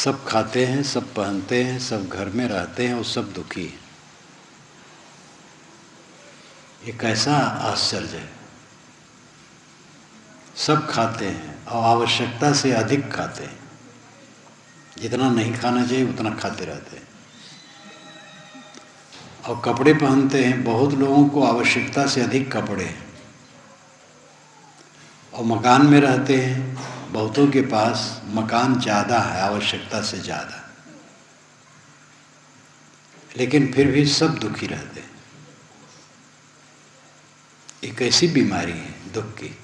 सब खाते हैं, सब पहनते हैं, सब घर में रहते हैं और सब दुखी हैं। ये कैसा आश्चर्य है। सब खाते हैं और आवश्यकता से अधिक खाते हैं। जितना नहीं खाना चाहिए उतना खाते रहते हैं। और कपड़े पहनते हैं, बहुत लोगों को आवश्यकता से अधिक कपड़े हैं। और मकान में रहते हैं, बहुतों के पास मकान ज़्यादा है आवश्यकता से ज़्यादा, लेकिन फिर भी सब दुखी रहते हैं। एक ऐसी बीमारी है दुख की।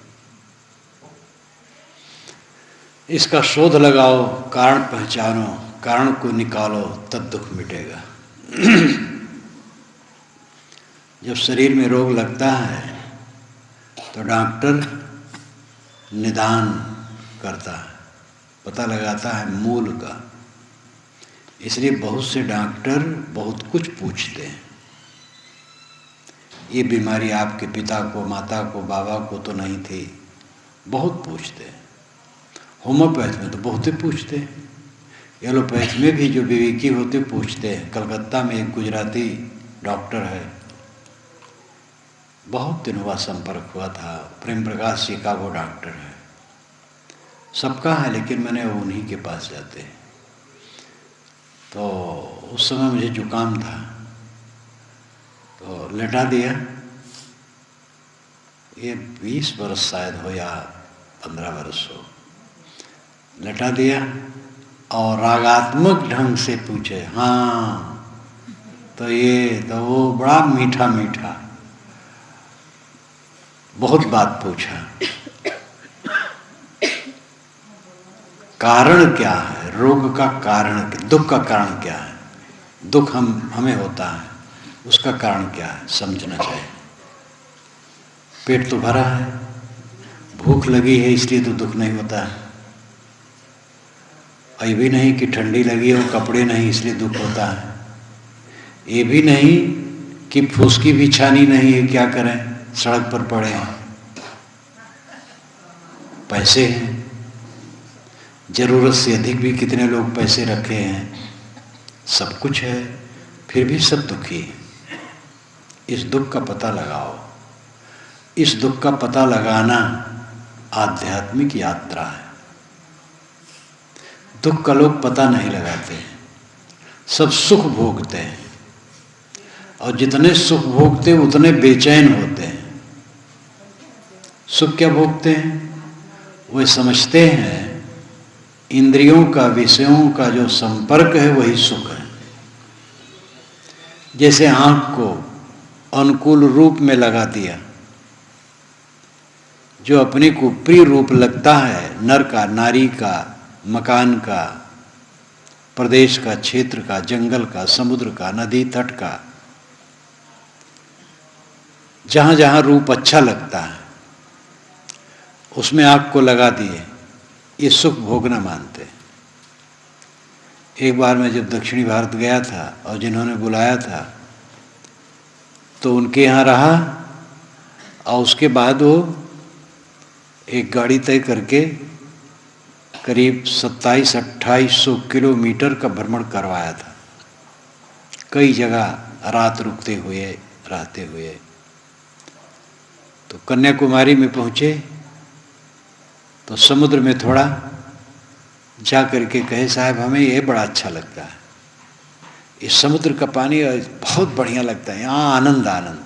इसका शोध लगाओ, कारण पहचानो, कारण को निकालो, तब दुख मिटेगा। जब शरीर में रोग लगता है तो डॉक्टर निदान करता है, पता लगाता है मूल का। इसलिए बहुत से डॉक्टर बहुत कुछ पूछते हैं। ये बीमारी आपके पिता को, माता को, बाबा को तो नहीं थी, बहुत पूछते हैं। होम्योपैथ में तो बहुत ही पूछते हैं। एलोपैथ में भी जो विवेकी होते पूछते हैं। कलकत्ता में एक गुजराती डॉक्टर है, बहुत दिनों बाद संपर्क हुआ था, प्रेम प्रकाश जी का, वो डॉक्टर है। सबका है लेकिन मैंने उन्हीं के पास जाते हैं। तो उस समय मुझे जुकाम था, तो लेटा दिया। ये 20 बरस शायद हो या 15 बरस हो। लेटा दिया और रागात्मक ढंग से पूछे, हाँ तो ये तो वो बड़ा मीठा मीठा बहुत बात पूछा। कारण क्या है रोग का? कारण, दुख का कारण क्या है? दुख हमें होता है, उसका कारण क्या है समझना चाहिए। पेट तो भरा है, भूख लगी है इसलिए तो दुख नहीं होता है। ये भी नहीं कि ठंडी लगी है और कपड़े नहीं इसलिए दुख होता है। ये भी नहीं कि फुसकी भी छानी नहीं है, क्या करें, सड़क पर पड़े हैं। पैसे हैं, जरूरत से अधिक भी कितने लोग पैसे रखे हैं, सब कुछ है, फिर भी सब दुखी है। इस दुख का पता लगाओ। इस दुख का पता लगाना आध्यात्मिक यात्रा है। दुख का लोग पता नहीं लगाते हैं, सब सुख भोगते हैं, और जितने सुख भोगते उतने बेचैन होते हैं। सुख क्या भोगते हैं? वे समझते हैं इंद्रियों का, विषयों का जो संपर्क है वही सुख है। जैसे आँख को अनुकूल रूप में लगा दिया, जो अपने को प्रिय रूप लगता है, नर का, नारी का, मकान का, प्रदेश का, क्षेत्र का, जंगल का, समुद्र का, नदी तट का, जहाँ जहाँ रूप अच्छा लगता है उसमें आँख को लगा दिए, ये सुख भोगना मानते हैं। एक बार मैं जब दक्षिणी भारत गया था और जिन्होंने बुलाया था तो उनके यहाँ रहा, और उसके बाद वो एक गाड़ी तय करके करीब 2700-2800 किलोमीटर का भ्रमण करवाया था, कई जगह रात रुकते हुए, रहते हुए। तो कन्याकुमारी में पहुँचे तो समुद्र में थोड़ा जा करके कहे, साहब हमें ये बड़ा अच्छा लगता है, इस समुद्र का पानी बहुत बढ़िया लगता है, यहाँ आनंद आनंद।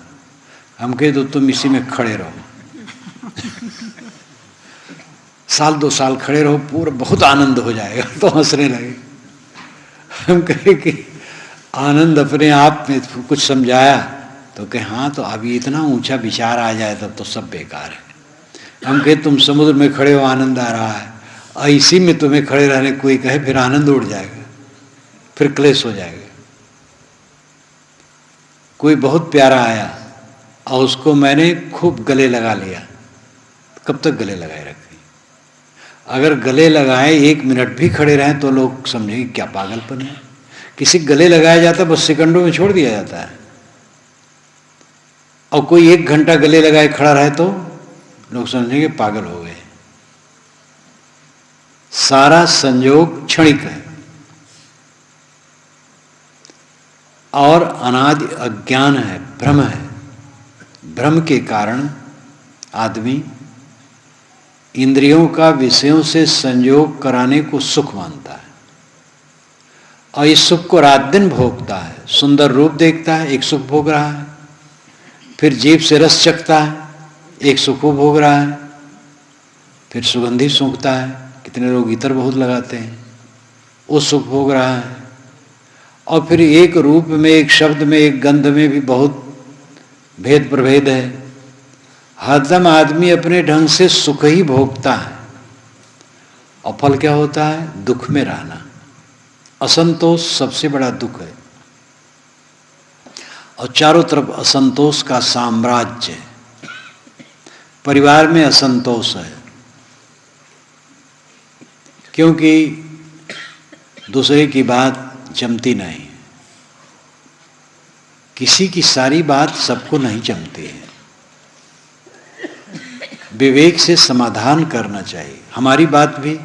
हम कहे तो तुम इसी में खड़े रहो, साल 2 साल खड़े रहो, पूरा बहुत आनंद हो जाएगा। तो हंसने लगे। हम कहे कि आनंद अपने आप में कुछ समझाया तो कहे हाँ, तो अभी इतना ऊंचा विचार आ जाए तब तो सब बेकार है। हम कहे तुम समुद्र में खड़े हो, आनंद आ रहा है, और इसी में तुम्हें खड़े रहने कोई कहे फिर आनंद उड़ जाएगा, फिर क्लेश हो जाएगा। कोई बहुत प्यारा आया और उसको मैंने खूब गले लगा लिया। कब तक गले लगाए रखें? अगर गले लगाए 1 मिनट भी खड़े रहें तो लोग समझेंगे क्या पागलपन है। किसी गले लगाया जाता बस सेकंडों में छोड़ दिया जाता है, और कोई 1 घंटा गले लगाए खड़ा रहे तो लोग समझेंगे पागल हो गए। सारा संयोग क्षणिक है, और अनादि अज्ञान है, भ्रम है। भ्रम के कारण आदमी इंद्रियों का विषयों से संयोग कराने को सुख मानता है और इस सुख को रात दिन भोगता है। सुंदर रूप देखता है, एक सुख भोग रहा है। फिर जीभ से रस चखता है, एक सुख को भोग रहा है। फिर सुगंधी सूंघता है, कितने लोग इतर बहुत लगाते हैं, वो सुख भोग रहा है। और फिर एक रूप में, एक शब्द में, एक गंध में भी बहुत भेद प्रभेद है। हरदम आदमी अपने ढंग से सुख ही भोगता है और फल क्या होता है? दुख में रहना। असंतोष सबसे बड़ा दुख है और चारों तरफ असंतोष का साम्राज्य है। परिवार में असंतोष है क्योंकि दूसरे की बात जमती नहीं। किसी की सारी बात सबको नहीं जमती है। विवेक से समाधान करना चाहिए। हमारी बात भी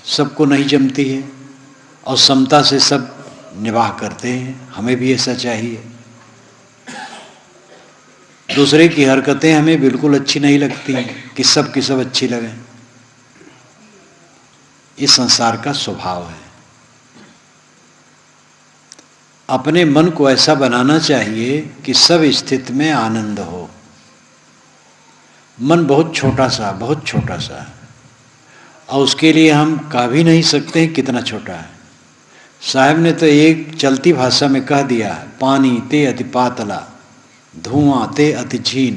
सबको नहीं जमती है और समता से सब निवाह करते हैं, हमें भी ऐसा चाहिए। दूसरे की हरकतें हमें बिल्कुल अच्छी नहीं लगती कि सब की सब अच्छी लगें। इस संसार का स्वभाव है। अपने मन को ऐसा बनाना चाहिए कि सब स्थिति में आनंद हो। मन बहुत छोटा सा और उसके लिए हम कह भी नहीं सकते कितना छोटा है। साहब ने तो एक चलती भाषा में कह दिया, पानी ते अति पातला, धुआं ते अति झीन,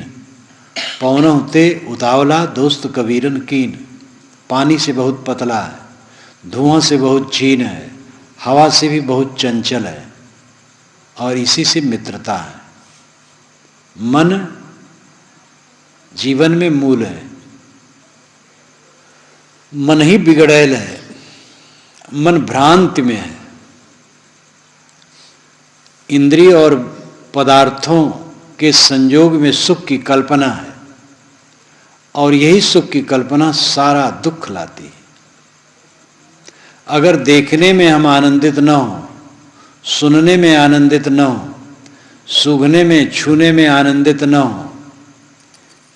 पवनों ते उतावला, दोस्त कबीरन कीन। पानी से बहुत पतला है, धुआं से बहुत झीन है, हवा से भी बहुत चंचल है और इसी से मित्रता है। मन जीवन में मूल है। मन ही बिगड़ैल है, मन भ्रांति में है। इंद्रिय और पदार्थों के संयोग में सुख की कल्पना है और यही सुख की कल्पना सारा दुख लाती है। अगर देखने में हम आनंदित न हो, सुनने में आनंदित न हो, सूंघने में, छूने में आनंदित न हो,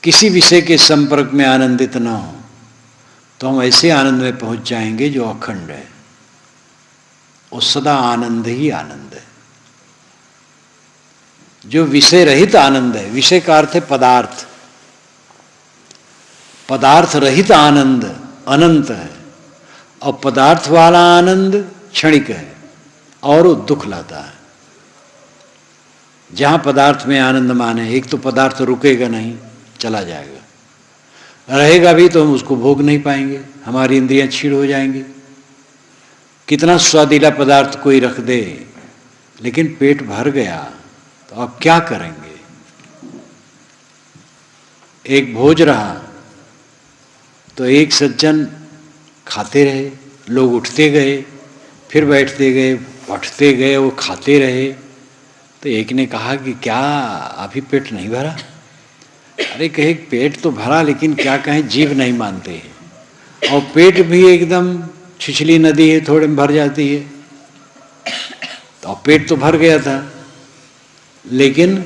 किसी विषय के संपर्क में आनंदित न हो, तो हम ऐसे आनंद में पहुंच जाएंगे जो अखंड है। वो सदा आनंद ही आनंद है, जो विषय रहित आनंद है। विषय का अर्थ है पदार्थ। पदार्थ रहित आनंद अनंत है और पदार्थ वाला आनंद क्षणिक है और वो दुख लाता है। जहां पदार्थ में आनंद माने, एक तो पदार्थ रुकेगा नहीं, चला जाएगा, रहेगा भी तो हम उसको भोग नहीं पाएंगे, हमारी इंद्रियां छीड़ हो जाएंगी। कितना स्वादिला पदार्थ कोई रख दे, लेकिन पेट भर गया तो अब क्या करेंगे? एक भोज रहा तो एक सज्जन खाते रहे, लोग उठते गए, फिर बैठते गए, उठते गए, वो खाते रहे। तो एक ने कहा कि क्या अभी पेट नहीं भरा? अरे कहे पेट तो भरा, लेकिन क्या कहें, जीभ नहीं मानते हैं और पेट भी एकदम छिछली नदी है, थोड़े में भर जाती है। तो पेट तो भर गया था, लेकिन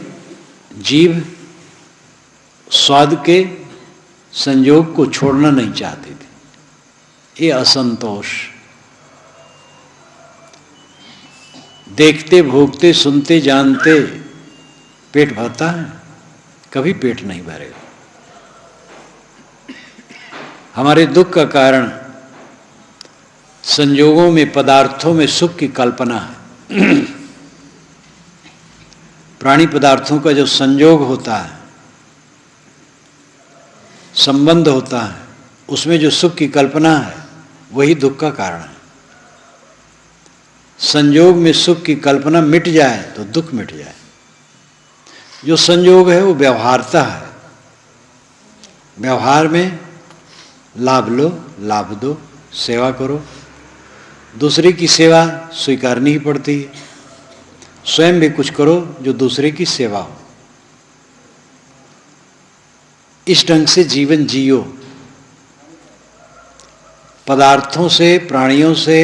जीभ स्वाद के संयोग को छोड़ना नहीं चाहती थी। ये असंतोष। देखते, भोगते, सुनते, जानते पेट भरता है, कभी पेट नहीं भरेगा। हमारे दुख का कारण संयोगों में, पदार्थों में सुख की कल्पना है। प्राणी पदार्थों का जो संयोग होता है, संबंध होता है, उसमें जो सुख की कल्पना है वही दुख का कारण है। संयोग में सुख की कल्पना मिट जाए तो दुख मिट जाए। जो संयोग है वो व्यवहारता है। व्यवहार में लाभ लो, लाभ दो, सेवा करो। दूसरे की सेवा स्वीकारनी ही पड़ती है। स्वयं भी कुछ करो जो दूसरे की सेवा हो। इस ढंग से जीवन जियो। पदार्थों से, प्राणियों से,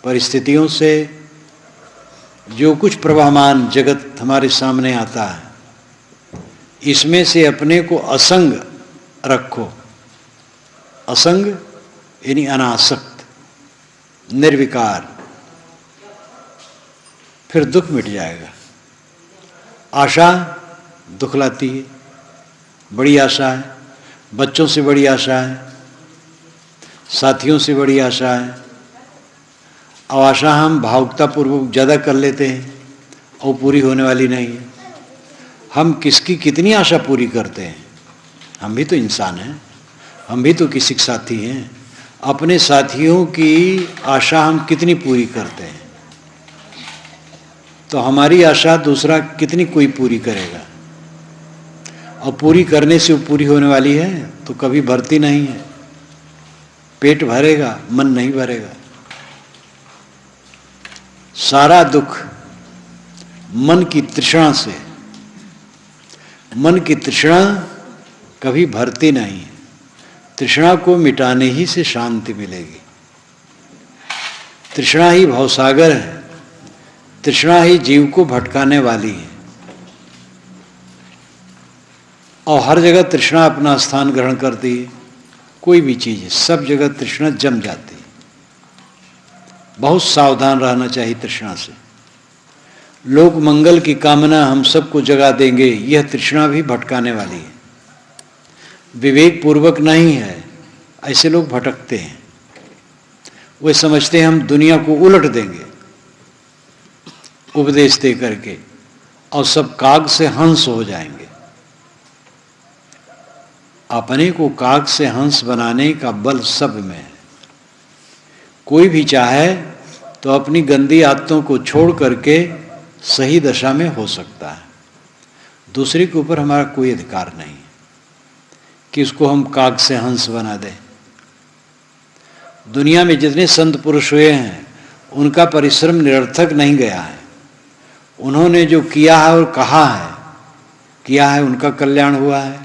परिस्थितियों से जो कुछ प्रवाहमान जगत हमारे सामने आता है, इसमें से अपने को असंग रखो। असंग यानी अनासक्त, निर्विकार, फिर दुख मिट जाएगा। आशा दुख लाती है, बड़ी आशा है, बच्चों से बड़ी आशा है, साथियों से बड़ी आशा है, और आशा हम भावुकतापूर्वक ज़्यादा कर लेते हैं और पूरी होने वाली नहीं है। हम किसकी कितनी आशा पूरी करते हैं? हम भी तो इंसान हैं, हम भी तो किसी के साथी हैं। अपने साथियों की आशा हम कितनी पूरी करते हैं, तो हमारी आशा दूसरा कितनी कोई पूरी करेगा? और पूरी करने से वो पूरी होने वाली है तो कभी भरती नहीं है। पेट भरेगा, मन नहीं भरेगा। सारा दुख मन की तृष्णा से, मन की तृष्णा कभी भरती नहीं है। तृष्णा को मिटाने ही से शांति मिलेगी। तृष्णा ही भवसागर है, तृष्णा ही जीव को भटकाने वाली है। और हर जगह तृष्णा अपना स्थान ग्रहण करती है। कोई भी चीज़ है, सब जगह तृष्णा जम जाती है। बहुत सावधान रहना चाहिए तृष्णा से। लोक मंगल की कामना हम सबको जगा देंगे, यह तृष्णा भी भटकाने वाली है। विवेक पूर्वक नहीं है, ऐसे लोग भटकते हैं। वे समझते हैं हम दुनिया को उलट देंगे उपदेश दे करके, और सब काग से हंस हो जाएंगे। अपने को काग से हंस बनाने का बल सब में है। कोई भी चाहे तो अपनी गंदी आदतों को छोड़ करके सही दशा में हो सकता है। दूसरे के ऊपर हमारा कोई अधिकार नहीं कि उसको हम काग से हंस बना दें। दुनिया में जितने संत पुरुष हुए हैं, उनका परिश्रम निरर्थक नहीं गया है। उन्होंने जो किया है और कहा है, किया है उनका कल्याण हुआ है,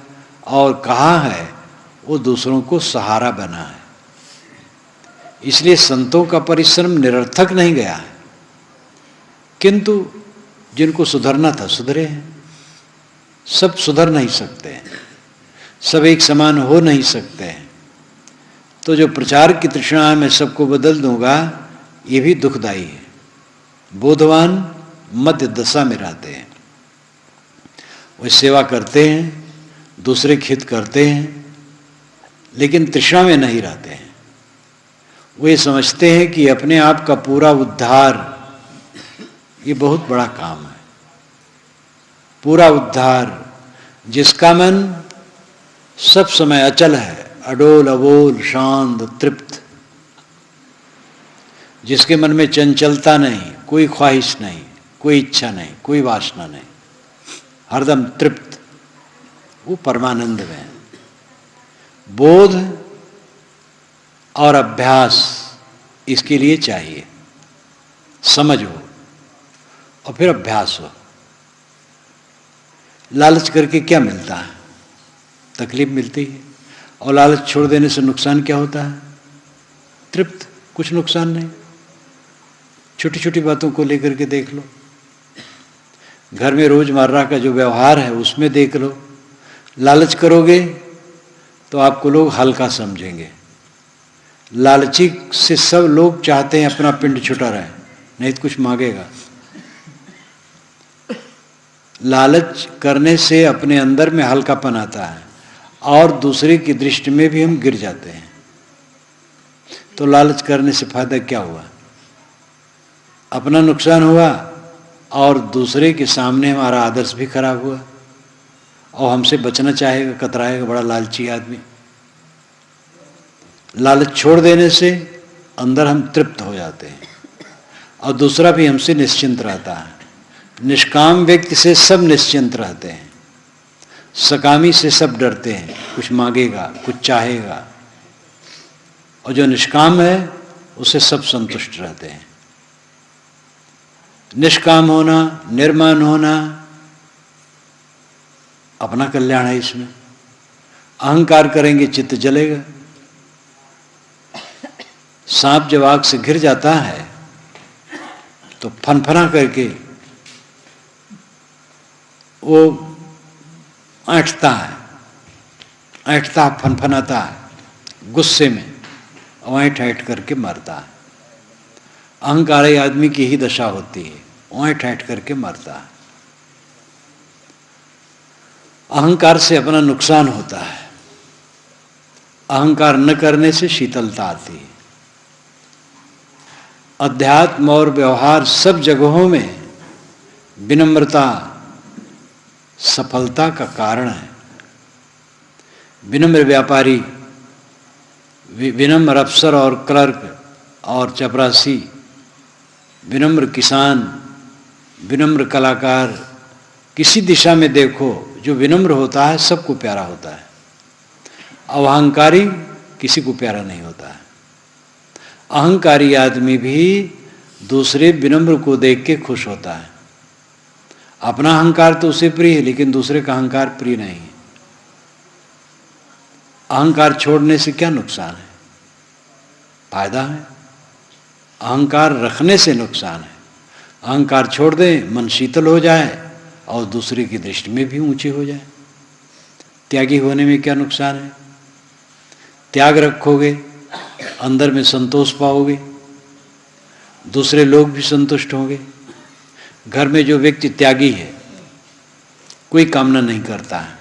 और कहा है वो दूसरों को सहारा बना है। इसलिए संतों का परिश्रम निरर्थक नहीं गया है। किंतु जिनको सुधरना था सुधरे हैं। सब सुधर नहीं सकते हैं, सब एक समान हो नहीं सकते हैं। तो जो प्रचार की तृष्णा है मैं सबको बदल दूंगा, ये भी दुखदायी है। बोधवान मध्य दशा में रहते हैं। वे सेवा करते हैं, दूसरे के हित करते हैं, लेकिन तृष्णा में नहीं रहते हैं। वे समझते हैं कि अपने आप का पूरा उद्धार ये बहुत बड़ा काम है। पूरा उद्धार, जिसका मन सब समय अचल है, अडोल अबोल शांत तृप्त, जिसके मन में चंचलता नहीं, कोई ख्वाहिश नहीं, कोई इच्छा नहीं, कोई वासना नहीं, हरदम तृप्त, वो परमानंद में है। बोध और अभ्यास इसके लिए चाहिए। समझ हो और फिर अभ्यास हो। लालच करके क्या मिलता है? तकलीफ मिलती है। और लालच छोड़ देने से नुकसान क्या होता है? तृप्त, कुछ नुकसान नहीं। छोटी छोटी बातों को लेकर के देख लो। घर में रोजमर्रा का जो व्यवहार है उसमें देख लो। लालच करोगे तो आपको लोग हल्का समझेंगे। लालची से सब लोग चाहते हैं अपना पिंड छुटा रहे, नहीं तो कुछ मांगेगा। लालच करने से अपने अंदर में हल्कापन आता है और दूसरे की दृष्टि में भी हम गिर जाते हैं। तो लालच करने से फायदा क्या हुआ? अपना नुकसान हुआ और दूसरे के सामने हमारा आदर्श भी खराब हुआ, और हमसे बचना चाहेगा, कतराएगा, बड़ा लालची आदमी। लालच छोड़ देने से अंदर हम तृप्त हो जाते हैं और दूसरा भी हमसे निश्चिंत रहता है। निष्काम व्यक्ति से सब निश्चिंत रहते हैं, सकामी से सब डरते हैं, कुछ मांगेगा, कुछ चाहेगा। और जो निष्काम है उससे सब संतुष्ट रहते हैं। निष्काम होना, निर्माण होना, अपना कल्याण है इसमें। अहंकार करेंगे चित्त जलेगा। सांप जब आग से घिर जाता है तो फनफना करके वो ऐंठता है, फनफनाता है गुस्से में, ऐंठ ऐंठ करके मरता है। अहंकारी आदमी की ही दशा होती है, ऐंठ ऐंठ करके मरता है। अहंकार से अपना नुकसान होता है। अहंकार न करने से शीतलता आती है। अध्यात्म और व्यवहार सब जगहों में विनम्रता सफलता का कारण है। विनम्र व्यापारी, विनम्र अफसर और क्लर्क और चपरासी, विनम्र किसान, विनम्र कलाकार, किसी दिशा में देखो जो विनम्र होता है सबको प्यारा होता है। अहंकारी किसी को प्यारा नहीं होता है। अहंकारी आदमी भी दूसरे विनम्र को देख के खुश होता है। अपना अहंकार तो उसे प्रिय है, लेकिन दूसरे का अहंकार प्रिय नहीं है। अहंकार छोड़ने से क्या नुकसान है? फायदा है। अहंकार रखने से नुकसान है। अहंकार छोड़ दें, मन शीतल हो जाए और दूसरे की दृष्टि में भी ऊंचे हो जाए। त्यागी होने में क्या नुकसान है? त्याग रखोगे, अंदर में संतोष पाओगे, दूसरे लोग भी संतुष्ट होंगे। घर में जो व्यक्ति त्यागी है, कोई कामना नहीं करता है,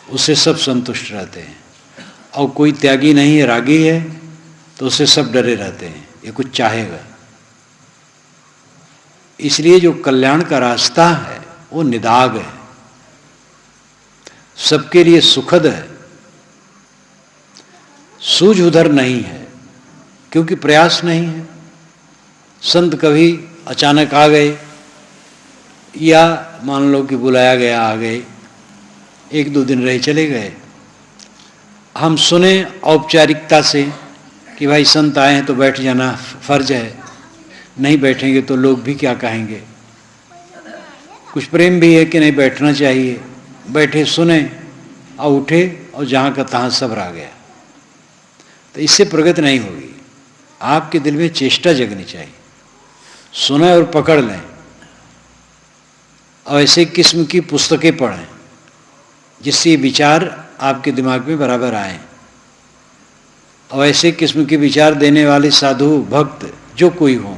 उससे सब संतुष्ट रहते हैं। और कोई त्यागी नहीं है, रागी है, तो उससे सब डरे रहते हैं, ये कुछ चाहेगा। इसलिए जो कल्याण का रास्ता है वो निदाग है, सबके लिए सुखद है। सूझ उधर नहीं है, क्योंकि प्रयास नहीं है। संत कभी अचानक आ गए, या मान लो कि बुलाया गया आ गए, एक दो दिन रहे चले गए। हम सुने औपचारिकता से कि भाई संत आए हैं तो बैठ जाना फर्ज है, नहीं बैठेंगे तो लोग भी क्या कहेंगे। कुछ प्रेम भी है कि नहीं बैठना चाहिए। बैठे, सुने और उठे, और जहाँ का तहाँ सब रह गया। तो इससे प्रगति नहीं होगी। आपके दिल में चेष्टा जगनी चाहिए, सुने और पकड़ लें, और ऐसे किस्म की पुस्तकें पढ़ें जिससे विचार आपके दिमाग में बराबर आए। और ऐसे किस्म के विचार देने वाले साधु भक्त जो कोई हो,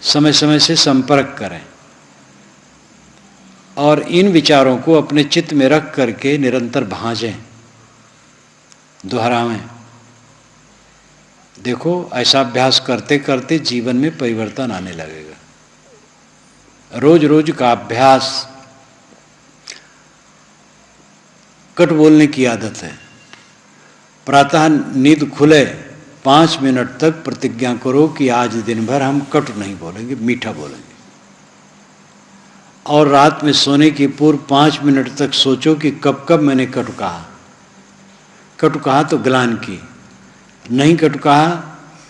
समय समय से संपर्क करें और इन विचारों को अपने चित्त में रख करके निरंतर भांजें, दोहरावें। देखो, ऐसा अभ्यास करते करते जीवन में परिवर्तन आने लगेगा। रोज रोज का अभ्यास। कट बोलने की आदत है। प्रातः नींद खुले 5 मिनट तक प्रतिज्ञा करो कि आज दिन भर हम कटु नहीं बोलेंगे, मीठा बोलेंगे। और रात में सोने की पूर्व 5 मिनट तक सोचो कि कब कब मैंने कटु कहा। कटु कहा तो ग्लानि की, नहीं कटु कहा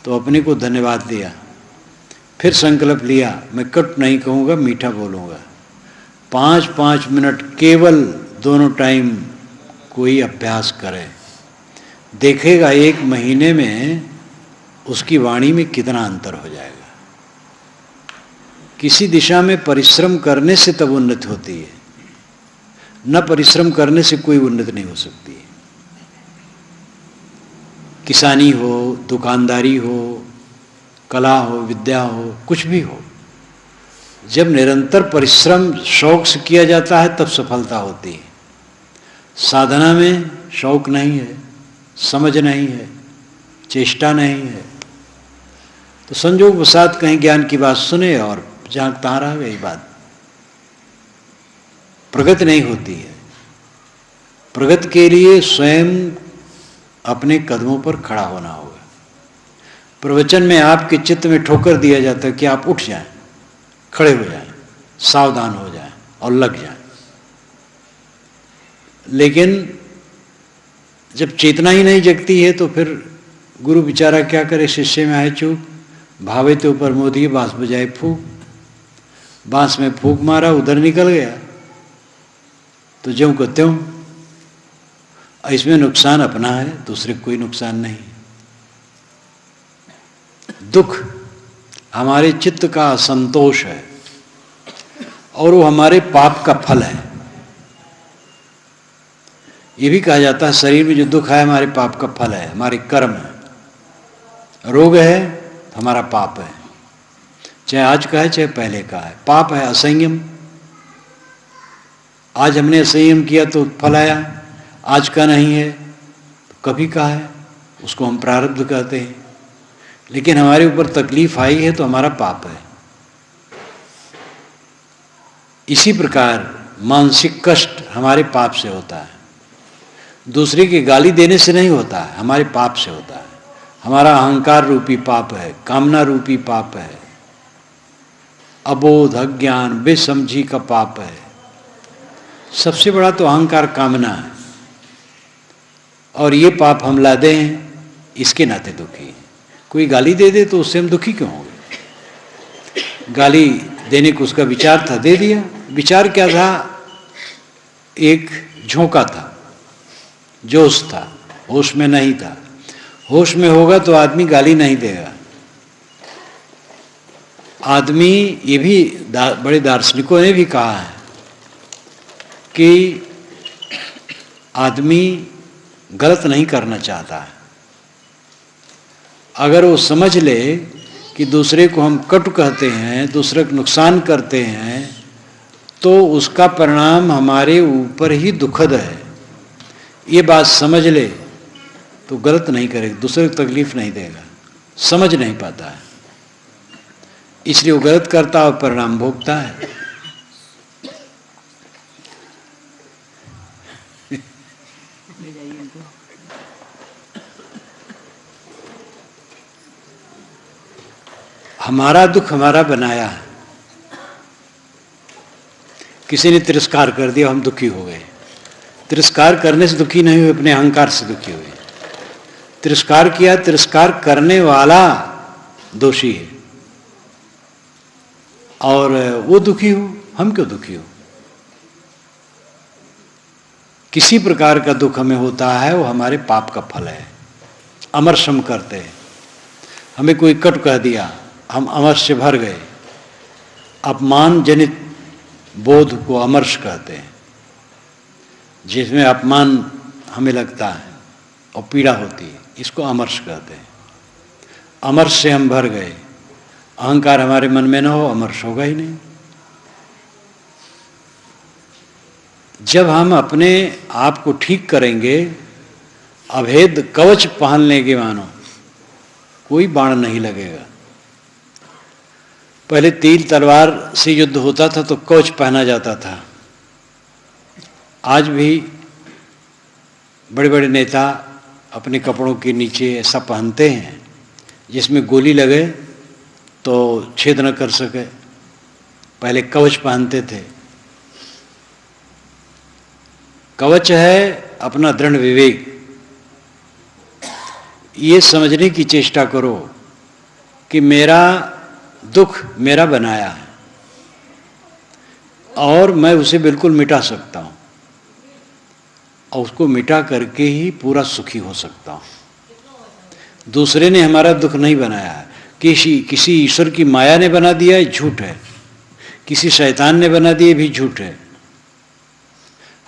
तो अपने को धन्यवाद दिया। फिर संकल्प लिया मैं कटु नहीं कहूँगा, मीठा बोलूँगा। 5-5 मिनट केवल दोनों टाइम कोई अभ्यास करे, देखेगा 1 महीने में उसकी वाणी में कितना अंतर हो जाएगा। किसी दिशा में परिश्रम करने से तब उन्नति होती है, न परिश्रम करने से कोई उन्नति नहीं हो सकती है। किसानी हो, दुकानदारी हो, कला हो, विद्या हो, कुछ भी हो, जब निरंतर परिश्रम शौक से किया जाता है तब सफलता होती है। साधना में शौक नहीं है, समझ नहीं है, चेष्टा नहीं है, तो संजोग वसात कहीं ज्ञान की बात सुने और जहाँ तहाँ रह गई बात। प्रगति नहीं होती है। प्रगति के लिए स्वयं अपने कदमों पर खड़ा होना होगा। प्रवचन में आपके चित्त में ठोकर दिया जाता है कि आप उठ जाएं, खड़े हो जाएं, सावधान हो जाएं और लग जाएं। लेकिन जब चेतना ही नहीं जगती है तो फिर गुरु बेचारा क्या करे, शिष्य में आए चूक, भावे तो ऊपर मोदी बांस बजाए फूक। बांस में फूक मारा, उधर निकल गया तो ज्यों को त्यों। इसमें नुकसान अपना है, दूसरे कोई नुकसान नहीं। दुख हमारे चित्त का असंतोष है और वो हमारे पाप का फल है। ये भी कहा जाता है शरीर में जो दुख है हमारे पाप का फल है, हमारे कर्म है। रोग है तो हमारा पाप है, चाहे आज का है चाहे पहले का है। पाप है असंयम, आज हमने असंयम किया तो फल आया, आज का नहीं है तो कभी का है, उसको हम प्रारब्ध कहते हैं। लेकिन हमारे ऊपर तकलीफ आई है तो हमारा पाप है। इसी प्रकार मानसिक कष्ट हमारे पाप से होता है, दूसरे की गाली देने से नहीं होता है, हमारे पाप से होता है। हमारा अहंकार रूपी पाप है, कामना रूपी पाप है, अबोध अज्ञान बेसमझी का पाप है। सबसे बड़ा तो अहंकार कामना है, और ये पाप हम लादे हैं, इसके नाते दुखी हैं। कोई गाली दे दे तो उससे हम दुखी क्यों होंगे? गाली देने को उसका विचार था, दे दिया। विचार क्या था? एक झोंका था, जोश था, होश में नहीं था। होश में होगा तो आदमी गाली नहीं देगा। आदमी, ये भी बड़े दार्शनिकों ने भी कहा है कि आदमी गलत नहीं करना चाहता है। अगर वो समझ ले कि दूसरे को हम कटु कहते हैं, दूसरे को नुकसान करते हैं, तो उसका परिणाम हमारे ऊपर ही दुखद है, ये बात समझ ले तो गलत नहीं करेगा, दूसरे को तकलीफ नहीं देगा। समझ नहीं पाता है, इसलिए वो गलत करता और परिणाम भोगता है। हमारा दुख हमारा बनाया है। किसी ने तिरस्कार कर दिया, हम दुखी हो गए। तिरस्कार करने से दुखी नहीं हुए, अपने अहंकार से दुखी हुए। तिरस्कार किया, तिरस्कार करने वाला दोषी है और वो दुखी हो, हम क्यों दुखी हो? किसी प्रकार का दुख हमें होता है वो हमारे पाप का फल है। अमर्ष हम करते हैं, हमें कोई कट कह दिया, हम अमर्ष से भर गए। अपमान जनित बोध को अमर्ष कहते हैं, जिसमें अपमान हमें लगता है और पीड़ा होती है, इसको अमर्ष कहते हैं। अमर्ष से हम भर गए, अहंकार हमारे मन में न हो, अमर्ष होगा ही नहीं। जब हम अपने आप को ठीक करेंगे, अभेद कवच पहनने के मानो कोई बाण नहीं लगेगा। पहले तीर तलवार से युद्ध होता था तो कवच पहना जाता था। आज भी बड़े बड़े नेता अपने कपड़ों के नीचे ऐसा पहनते हैं जिसमें गोली लगे तो छेद न कर सके। पहले कवच पहनते थे। कवच है अपना दृढ़ विवेक। ये समझने की चेष्टा करो कि मेरा दुख मेरा बनाया है और मैं उसे बिल्कुल मिटा सकता हूँ, और उसको मिटा करके ही पूरा सुखी हो सकता हूँ। दूसरे ने हमारा दुख नहीं बनाया है, किसी ईश्वर की माया ने बना दिया है, झूठ है। किसी शैतान ने बना दिया भी झूठ है।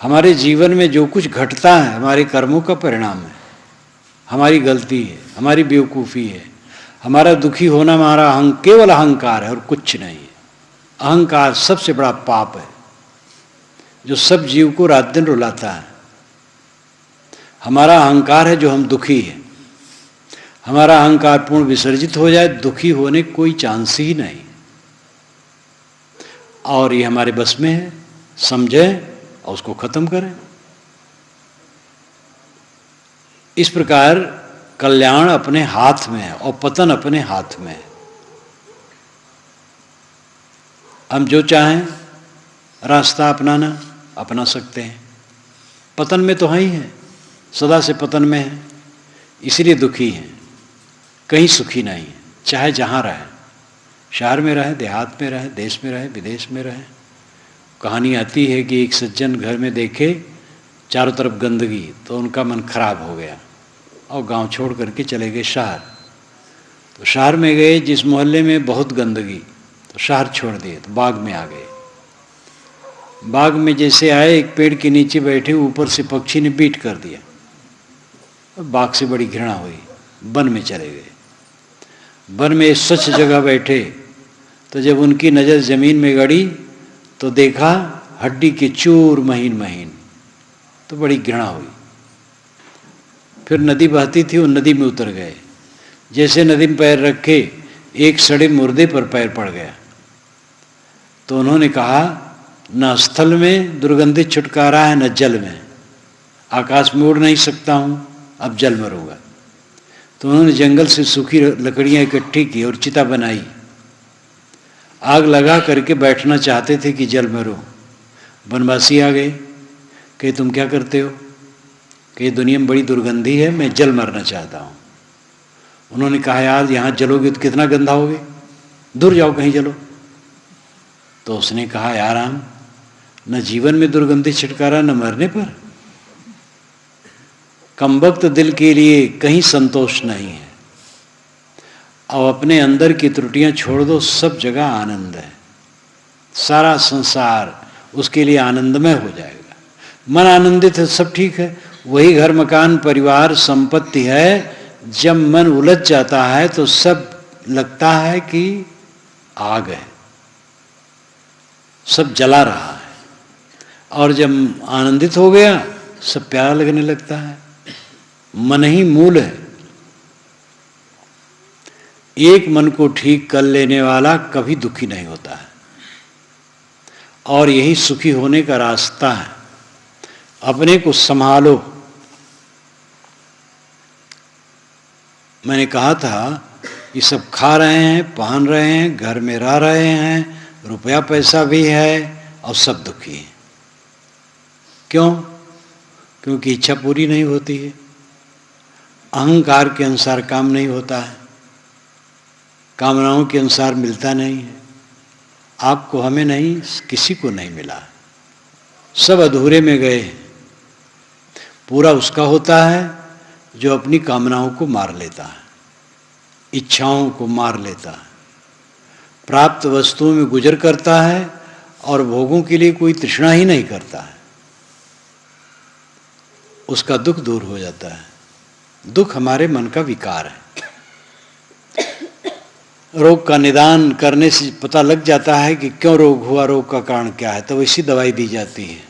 हमारे जीवन में जो कुछ घटता है हमारे कर्मों का परिणाम है, हमारी गलती है, हमारी बेवकूफ़ी है। हमारा दुखी होना हमारा केवल अहंकार है और कुछ नहीं है। अहंकार सबसे बड़ा पाप है जो सब जीव को रात दिन रुलाता है। हमारा अहंकार है जो हम दुखी हैं। हमारा अहंकार पूर्ण विसर्जित हो जाए, दुखी होने कोई चांस ही नहीं। और ये हमारे बस में है, समझें और उसको खत्म करें। इस प्रकार कल्याण अपने हाथ में है और पतन अपने हाथ में है। हम जो चाहें रास्ता अपना सकते हैं। पतन में तो है ही है, सदा से पतन में है, इसलिए दुखी हैं, कहीं सुखी नहीं है। चाहे जहाँ रहे, शहर में रहे, देहात में रहे, देश में रहे, विदेश में रहे। कहानी आती है कि एक सज्जन घर में देखे चारों तरफ गंदगी, तो उनका मन खराब हो गया और गांव छोड़ करके चले गए शहर। तो शहर में गए, जिस मोहल्ले में बहुत गंदगी, तो शहर छोड़ दिए, तो बाग में आ गए। बाग में जैसे आए, एक पेड़ के नीचे बैठे, ऊपर से पक्षी ने बीट कर दिया। बाग से बड़ी घृणा हुई, वन में चले गए। वन में स्वच्छ जगह बैठे, तो जब उनकी नज़र ज़मीन में गड़ी तो देखा हड्डी के चूर महीन महीन, तो बड़ी घृणा हुई। फिर नदी बहती थी, वो नदी में उतर गए। जैसे नदी में पैर रखे, एक सड़े मुर्दे पर पैर पड़ गया। तो उन्होंने कहा, न स्थल में दुर्गंधित छुटकारा है, न जल में। आकाश में उड़ नहीं सकता हूँ, अब जल मरूंगा। तो उन्होंने जंगल से सूखी लकड़ियाँ इकट्ठी की और चिता बनाई। आग लगा करके बैठना चाहते थे कि जल मरो। वनवासी आ गए, कि तुम क्या करते हो? कि दुनिया में बड़ी दुर्गंधी है, मैं जल मरना चाहता हूँ। उन्होंने कहा, यार यहाँ जलोगे तो कितना गंदा होगे, दूर जाओ कहीं जलो। तो उसने कहा, यार हम न जीवन में दुर्गंधी छिटकारा, न मरने पर। कमबख्त दिल के लिए कहीं संतोष नहीं है। अब अपने अंदर की त्रुटियां छोड़ दो, सब जगह आनंद है। सारा संसार उसके लिए आनंदमय हो जाएगा। मन आनंदित है, सब ठीक है। वही घर मकान परिवार संपत्ति है। जब मन उलझ जाता है तो सब लगता है कि आग है, सब जला रहा है। और जब आनंदित हो गया, सब प्यारा लगने लगता है। मन ही मूल है। एक मन को ठीक कर लेने वाला कभी दुखी नहीं होता है, और यही सुखी होने का रास्ता है। अपने को संभालो। मैंने कहा था, ये सब खा रहे हैं, पहन रहे हैं, घर में रह रहे हैं, रुपया पैसा भी है, और सब दुखी हैं। क्यों? क्योंकि इच्छा पूरी नहीं होती है, अहंकार के अनुसार काम नहीं होता है, कामनाओं के अनुसार मिलता नहीं है। आपको, हमें नहीं, किसी को नहीं मिला। सब अधूरे में गए। पूरा उसका होता है जो अपनी कामनाओं को मार लेता है, इच्छाओं को मार लेता है, प्राप्त वस्तुओं में गुजर करता है और भोगों के लिए कोई तृष्णा ही नहीं करता है। उसका दुख दूर हो जाता है। दुख हमारे मन का विकार है। रोग का निदान करने से पता लग जाता है कि क्यों रोग हुआ, रोग का कारण क्या है, तो इसी दवाई दी जाती है।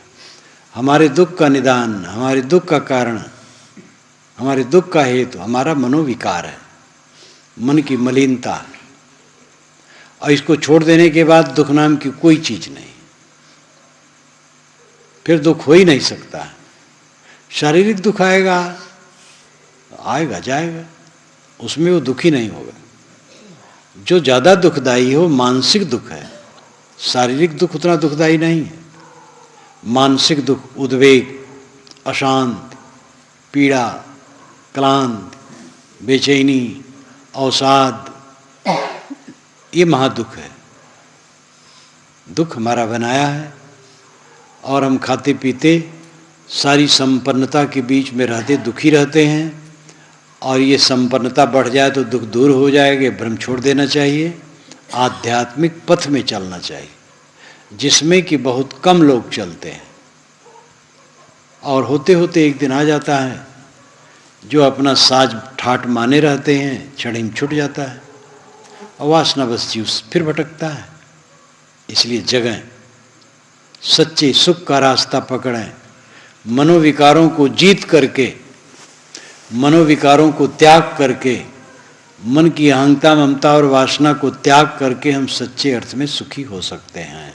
हमारे दुख का निदान, हमारे दुख का कारण, हमारे दुख का हेतु हमारा मनोविकार है, मन की मलिनता। और इसको छोड़ देने के बाद दुख नाम की कोई चीज नहीं, फिर दुख हो ही नहीं सकता। शारीरिक दुख आएगा, आएगा जाएगा, उसमें वो दुखी नहीं होगा। जो ज़्यादा दुखदाई हो मानसिक दुख है, शारीरिक दुख उतना दुखदाई नहीं है। मानसिक दुख, उद्वेग, अशांति, पीड़ा, क्लांति, बेचैनी, अवसाद, ये महादुख है। दुख हमारा बनाया है, और हम खाते पीते सारी संपन्नता के बीच में रहते दुखी रहते हैं। और ये संपन्नता बढ़ जाए तो दुख दूर हो जाएगा। भ्रम छोड़ देना चाहिए, आध्यात्मिक पथ में चलना चाहिए, जिसमें कि बहुत कम लोग चलते हैं। और होते होते एक दिन आ जाता है, जो अपना साज ठाट माने रहते हैं, क्षणिम छूट जाता है, और वासनावश जीव फिर भटकता है। इसलिए जगें, सच्चे सुख का रास्ता पकड़ें, मनोविकारों को जीत करके, मनोविकारों को त्याग करके, मन की अहंता ममता और वासना को त्याग करके हम सच्चे अर्थ में सुखी हो सकते हैं।